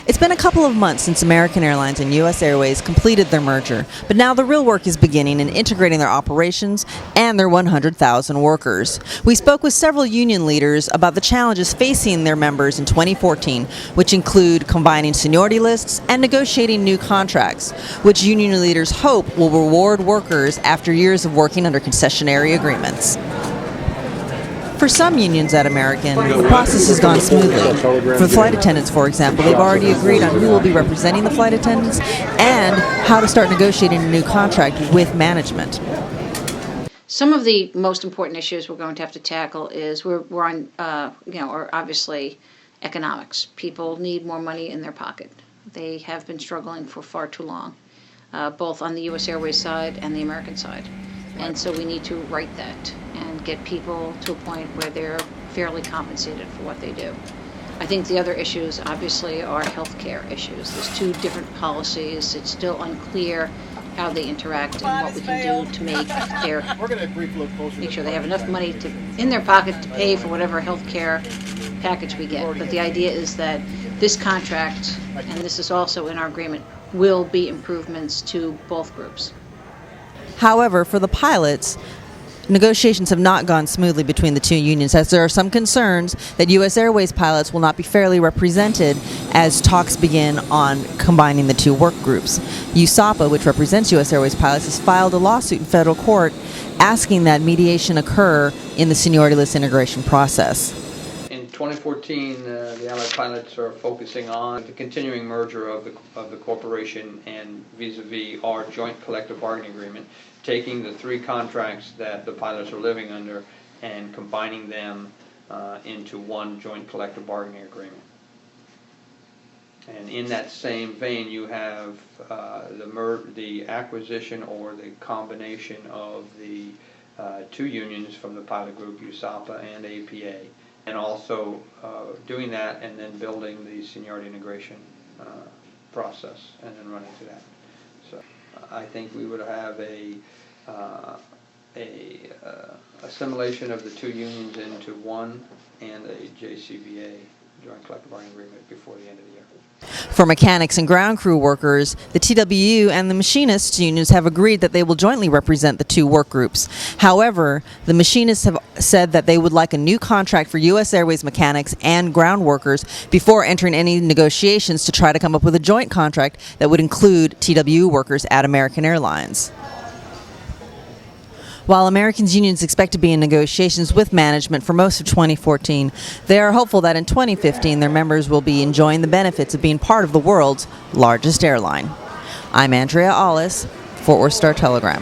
It's been a couple of months since American Airlines and U.S. Airways completed their merger, but now the real work is beginning in integrating their operations and their 100,000 workers. We spoke with several union leaders about the challenges facing their members in 2014, which include combining seniority lists and negotiating new contracts, which union leaders hope will reward workers after years of working under concessionary agreements. For some unions at American, the process has gone smoothly. For flight attendants, for example, they've already agreed on who will be representing the flight attendants and how to start negotiating a new contract with management. Some of the most important issues we're going to have to tackle is we're on, are obviously economics. People need more money in their pocket. They have been struggling for far too long, both on the U.S. Airways side and the American side. And so we need to right that and get people to a point where they're fairly compensated for what they do. I think the other issues obviously are healthcare issues. There's two different policies. It's still unclear how they interact and what we can do to make sure they have enough money in their pocket to pay for whatever healthcare package we get. But the idea is that this contract, and this is also in our agreement, will be improvements to both groups. However, for the pilots, negotiations have not gone smoothly between the two unions, as there are some concerns that U.S. Airways pilots will not be fairly represented as talks begin on combining the two work groups. USAPA, which represents U.S. Airways pilots, has filed a lawsuit in federal court asking that mediation occur in the seniority list integration process. In 2014, the Allied pilots are focusing on the continuing merger of the corporation and vis-a-vis our joint collective bargaining agreement, taking the three contracts that the pilots are living under and combining them into one joint collective bargaining agreement. And in that same vein, you have the acquisition or the combination of the two unions from the pilot group, USAPA and APA. And also doing that and then building the seniority integration process and then running to that. So I think we would have a assimilation of the two unions into one and a JCBA, Joint Collective Bargaining Agreement, before the end of the year. For mechanics and ground crew workers, the TWU and the machinists unions have agreed that they will jointly represent the two work groups. However, the machinists have said that they would like a new contract for U.S. Airways mechanics and ground workers before entering any negotiations to try to come up with a joint contract that would include TWU workers at American Airlines. While Americans' unions expect to be in negotiations with management for most of 2014, they are hopeful that in 2015 their members will be enjoying the benefits of being part of the world's largest airline. I'm Andrea Ahles for Star Telegram.